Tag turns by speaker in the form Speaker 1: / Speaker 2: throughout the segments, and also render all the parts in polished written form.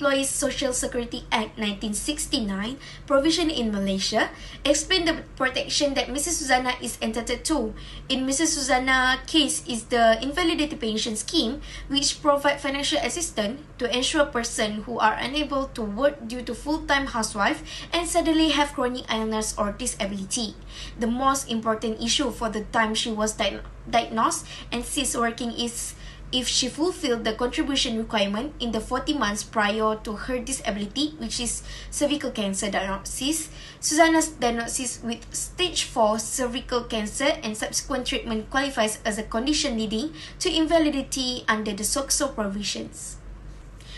Speaker 1: Employees Social Security Act 1969 provision in Malaysia explain the protection that Mrs. Suzana is entitled to. In Mrs. Suzana case is the invalidity pension scheme, which provide financial assistance to ensure person who are unable to work due to full-time housewife and suddenly have chronic illness or disability. The most important issue for the time she was diagnosed and ceased working is if she fulfilled the contribution requirement in the 40 months prior to her disability, which is cervical cancer diagnosis. Suzana's diagnosis with stage 4 cervical cancer and subsequent treatment qualifies as a condition leading to invalidity under the SOCSO provisions.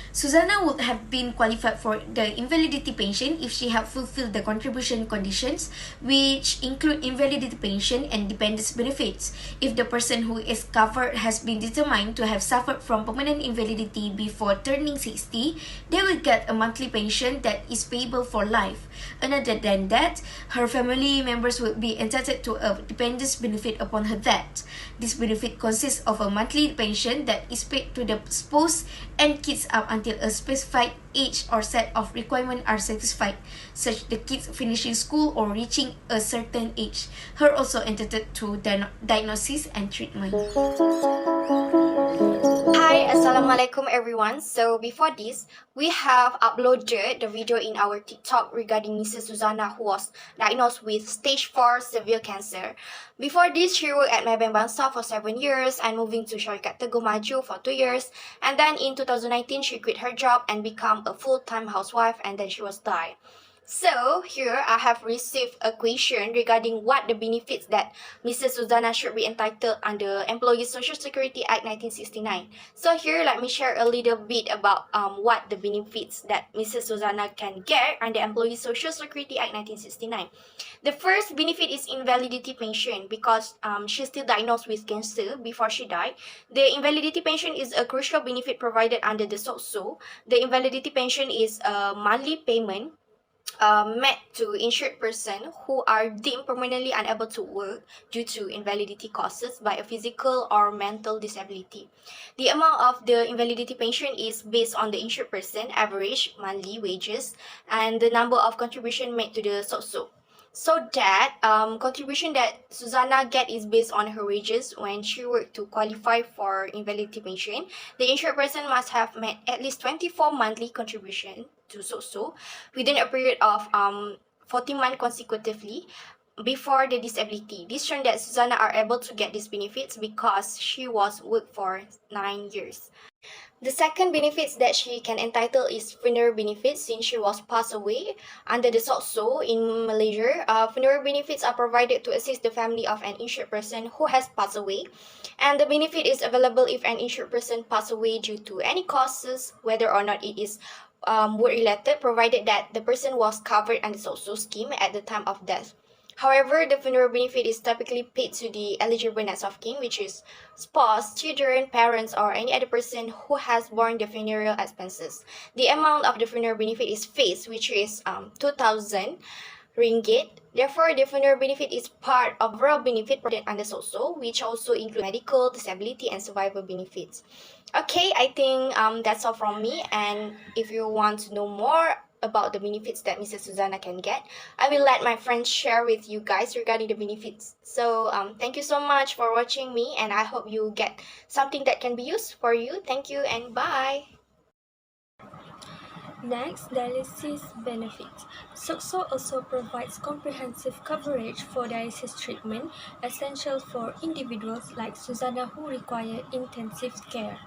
Speaker 1: Suzana would have been qualified for the invalidity pension if she had fulfilled the contribution conditions, which include invalidity pension and dependence benefits. If the person who is covered has been determined to have suffered from permanent invalidity before turning 60, they will get a monthly pension that is payable for life. Other than that, her family members would be entitled to a dependence benefit upon her death. This benefit consists of a monthly pension that is paid to the spouse and kids up until a specified age or set of requirements are satisfied, such the kids finishing school or reaching a certain age. Her also entitled to diagnosis and treatment.
Speaker 2: Hi, Assalamualaikum everyone. So before this, we have uploaded the video in our TikTok regarding Mrs. Suzana who was diagnosed with stage 4 severe cancer. Before this, she worked at Maybank Bangsa for 7 years and moving to Syarikat Teguh Maju for 2 years. And then in 2019, she quit her job and became a full-time housewife, and then she was died. So here I have received a question regarding what the benefits that Mrs. Suzana should be entitled under Employees Social Security Act 1969. So here let me share a little bit about what the benefits that Mrs. Suzana can get under Employees Social Security Act 1969. The first benefit is invalidity pension because she's still diagnosed with cancer before she died. The invalidity pension is a crucial benefit provided under the SOCSO. The invalidity pension is a monthly payment met to insured person who are deemed permanently unable to work due to invalidity causes by a physical or mental disability. The amount of the invalidity pension is based on the insured person average monthly wages and the number of contribution made to the SOCSO. So that contribution that Suzana get is based on her wages when she worked to qualify for invalidity pension. The insured person must have made at least 24 monthly contribution to SOCSO within a period of 40 months consecutively before the disability. This shows that Suzana are able to get these benefits because she was worked for 9 years. The second benefits that she can entitle is funeral benefits since she was passed away under the SOCSO in Malaysia. Funeral benefits are provided to assist the family of an insured person who has passed away, and the benefit is available if an insured person passed away due to any causes, whether or not it is work-related, provided that the person was covered under the SOCSO scheme at the time of death. However, the funeral benefit is typically paid to the eligible next of kin, which is spouse, children, parents, or any other person who has borne the funeral expenses. The amount of the funeral benefit is fixed, which is 2,000 ringgit. Therefore, the funeral benefit is part of overall benefit provided under SOCSO, which also include medical, disability, and survival benefits. Okay, I think that's all from me, and if you want to know more about the benefits that Mrs. Suzana can get, I will let my friends share with you guys regarding the benefits. So thank you so much for watching me, and I hope you get something that can be used for you. Thank you and bye.
Speaker 3: Next, dialysis benefits. SOCSO also provides comprehensive coverage for dialysis treatment, essential for individuals like Suzana who require intensive care.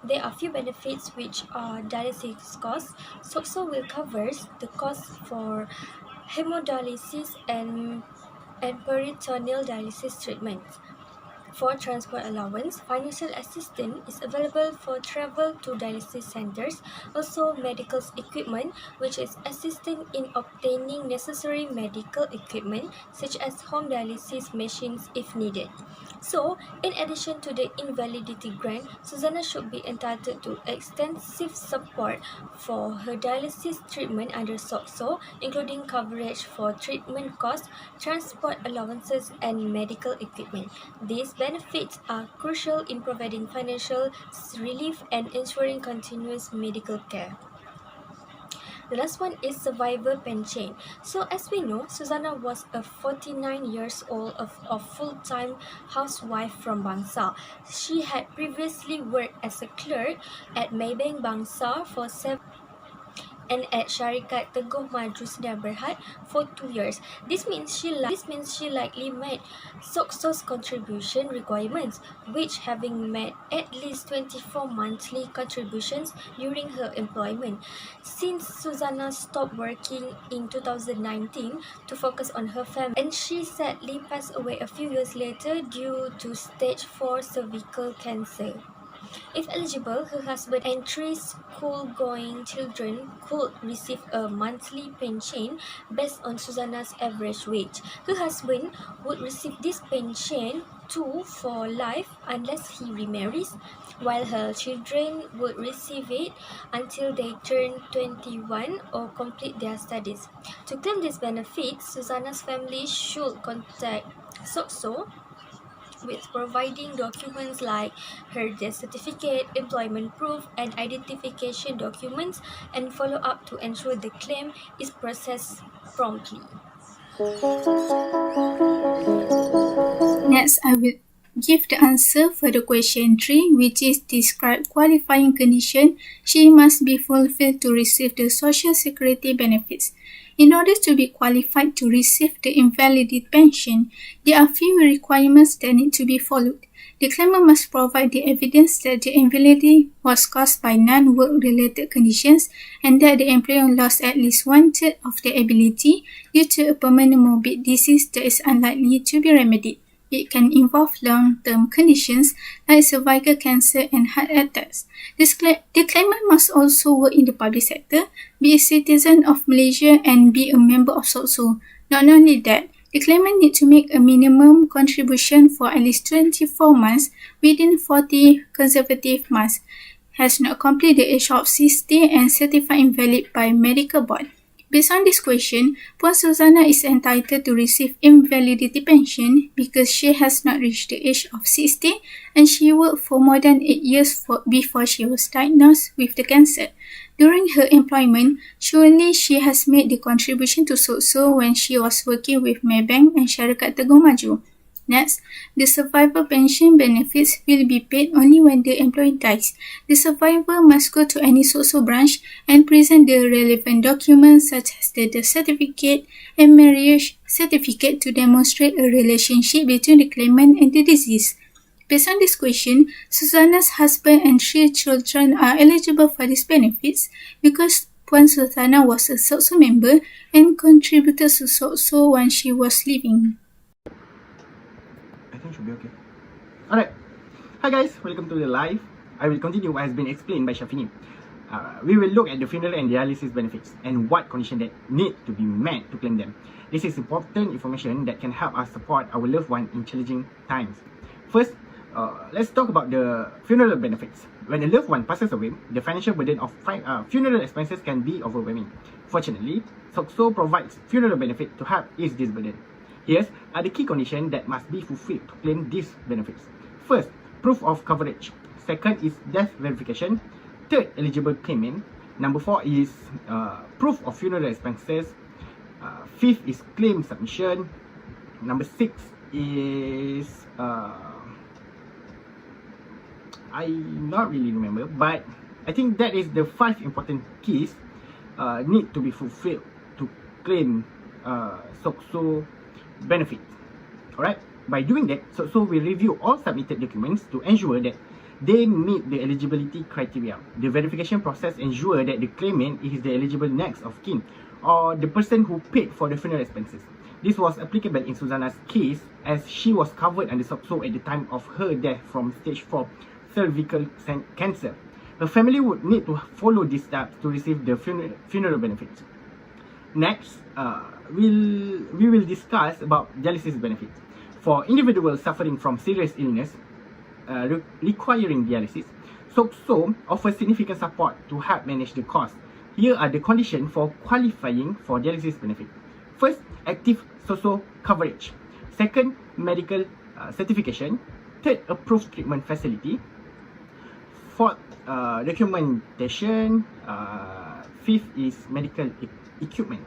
Speaker 3: There are few benefits which are dialysis costs. SOCSO will cover the cost for hemodialysis and peritoneal dialysis treatments. For transport allowance, financial assistance is available for travel to dialysis centers, also medical equipment, which is assisting in obtaining necessary medical equipment such as home dialysis machines if needed. So, in addition to the invalidity grant, Suzana should be entitled to extensive support for her dialysis treatment under SOCSO, including coverage for treatment costs, transport allowances, and medical equipment. These benefits are crucial in providing financial relief and ensuring continuous medical care. The last one is survivor pension. So as we know, Suzana was a 49 years old of full-time housewife from Bangsar. She had previously worked as a clerk at Maybank Bangsar for 7 and at Syarikat Teguh Maju Sdn Bhd for 2 years. This means she likely met SOCSO's contribution requirements, which having met at least 24 monthly contributions during her employment. Since Suzana stopped working in 2019 to focus on her family, and she sadly passed away a few years later due to stage 4 cervical cancer. If eligible, her husband and 3 school-going children could receive a monthly pension based on Suzana's average wage. Her husband would receive this pension too for life unless he remarries, while her children would receive it until they turn 21 or complete their studies. To claim this benefit, Suzana's family should contact SOCSO with providing documents like her death certificate, employment proof, and identification documents, and follow up to ensure the claim is processed promptly.
Speaker 4: Next, I will give the answer for the question 3, which is describe qualifying condition she must be fulfilled to receive the Social Security benefits. In order to be qualified to receive the invalidity pension, there are few requirements that need to be followed. The claimant must provide the evidence that the invalidity was caused by non-work-related conditions and that the employer lost at least 1/3 of their ability due to a permanent morbid disease that is unlikely to be remedied. It can involve long-term conditions like cervical cancer and heart attacks. The claimant must also work in the public sector, be a citizen of Malaysia, and be a member of SOCSO. Not only that, the claimant needs to make a minimum contribution for at least 24 months within 40 consecutive months, has not completed the age of 60, and certified invalid by medical board. Based on this question, Puan Suzana is entitled to receive invalidity pension because she has not reached the age of 60 and she worked for more than 8 years before she was diagnosed with the cancer. During her employment, surely she has made the contribution to SOCSO when she was working with Maybank and Syarikat Teguh Maju. Next, the survivor pension benefits will be paid only when the employee dies. The survivor must go to any SOCSO branch and present the relevant documents such as the death certificate and marriage certificate to demonstrate a relationship between the claimant and the deceased. Based on this question, Suzana's husband and 3 children are eligible for these benefits because Puan Suzana was a SOCSO member and contributed to SOCSO when she was living.
Speaker 5: I think should be okay. Alright. Hi guys, welcome to the live. I will continue what has been explained by Shafini. We will look at the funeral and dialysis benefits and what conditions that need to be met to claim them. This is important information that can help us support our loved one in challenging times. First, let's talk about the funeral benefits. When a loved one passes away, the financial burden of funeral expenses can be overwhelming. Fortunately, SOCSO provides funeral benefit to help ease this burden. Here are the key conditions that must be fulfilled to claim these benefits. First, proof of coverage. Second is death verification. Third, eligible claimant. Number 4 is proof of funeral expenses. Fifth is claim submission. Number 6 is I not really remember, but I think that is the 5 important keys need to be fulfilled to claim SOCSO benefit. Alright, by doing that, SOCSO will review all submitted documents to ensure that they meet the eligibility criteria. The verification process ensures that the claimant is the eligible next of kin or the person who paid for the funeral expenses. This was applicable in Suzana's case as she was covered under SOCSO at the time of her death from stage 4 cervical cancer. Her family would need to follow these steps to receive the funeral benefits. Next, we will discuss about dialysis benefits. For individuals suffering from serious illness requiring dialysis, SOCSO offers significant support to help manage the cost. Here are the conditions for qualifying for dialysis benefit. First, active SOCSO coverage. Second, medical certification. Third, approved treatment facility. Fourth, documentation. fifth is medical equipment.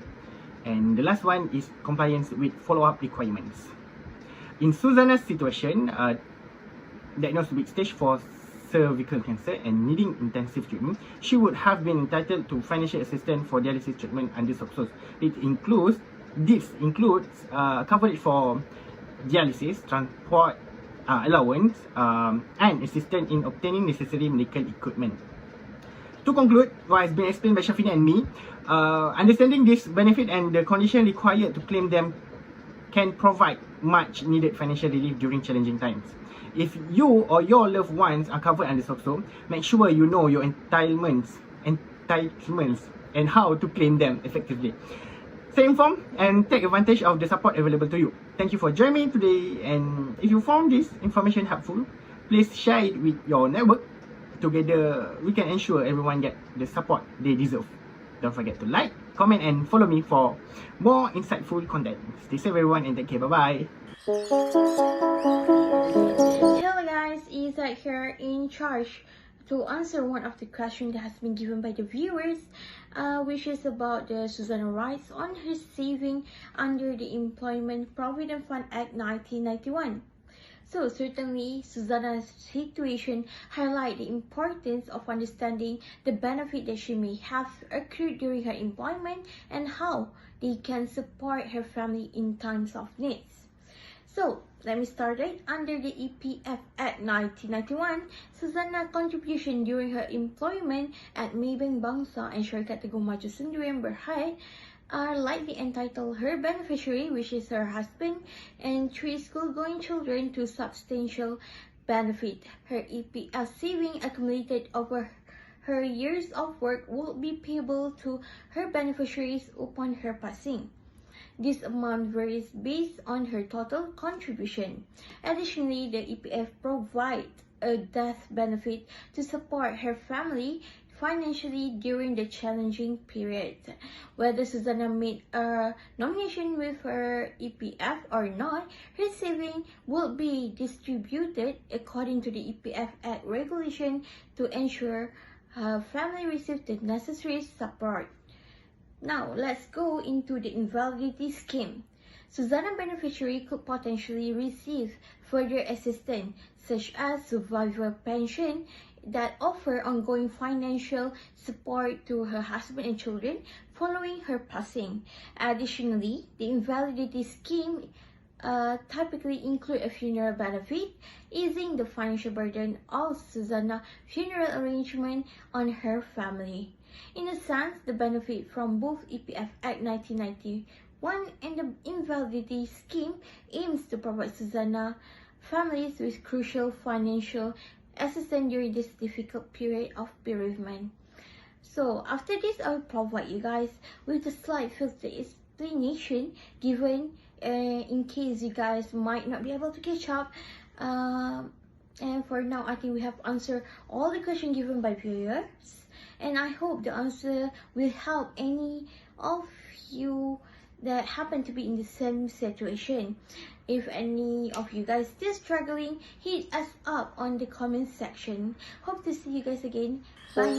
Speaker 5: And the last one is compliance with follow-up requirements. In Suzana's situation, diagnosed with stage 4 cervical cancer and needing intensive treatment, she would have been entitled to financial assistance for dialysis treatment under SOCSOS. This includes coverage for dialysis, transport allowance, and assistance in obtaining necessary medical equipment. To conclude, what has been explained by Shafina and me, understanding this benefit and the condition required to claim them can provide much needed financial relief during challenging times. If you or your loved ones are covered under SOCSO, make sure you know your entitlements and how to claim them effectively. Stay informed and take advantage of the support available to you. Thank you for joining me today, and if you found this information helpful, please share it with your network. Together, we can ensure everyone get the support they deserve. Don't forget to like, comment and follow me for more insightful content. Stay safe everyone and take care. Bye-bye.
Speaker 3: Hello guys, Isa here in charge to answer one of the questions that has been given by the viewers, which is about the Suzana rights on her saving under the Employment Provident Fund Act 1991. So certainly, Suzana's situation highlights the importance of understanding the benefit that she may have accrued during her employment and how they can support her family in times of needs. So, let me start it. Under the EPF Act 1991, Suzana's contribution during her employment at Maybank Bangsa and Syarikat Teguh Maju Sendirian Berhad are likely entitled her beneficiary, which is her husband, and 3 school-going children to substantial benefit. Her EPF saving accumulated over her years of work will be payable to her beneficiaries upon her passing. This amount varies based on her total contribution. Additionally, the EPF provides a death benefit to support her family financially during the challenging period. Whether Suzana made a nomination with her EPF or not, her saving will be distributed according to the EPF Act regulation to ensure her family receives the necessary support. Now, let's go into the invalidity scheme. Suzana beneficiary could potentially receive further assistance such as survivor pension that offer ongoing financial support to her husband and children following her passing. Additionally, the invalidity scheme typically include a funeral benefit, easing the financial burden of Suzana's funeral arrangement on her family. In a sense, the benefit from both EPF Act 1991 and the invalidity scheme aims to provide Suzana families with crucial financial assistance during this difficult period of bereavement. So after this, I will provide you guys with a slight filter explanation given in case you guys might not be able to catch up. And for now, I think we have answered all the questions given by viewers, and I hope the answer will help any of you that happen to be in the same situation. If any of you guys still struggling, hit us up on the comment section. Hope to see you guys again. Bye.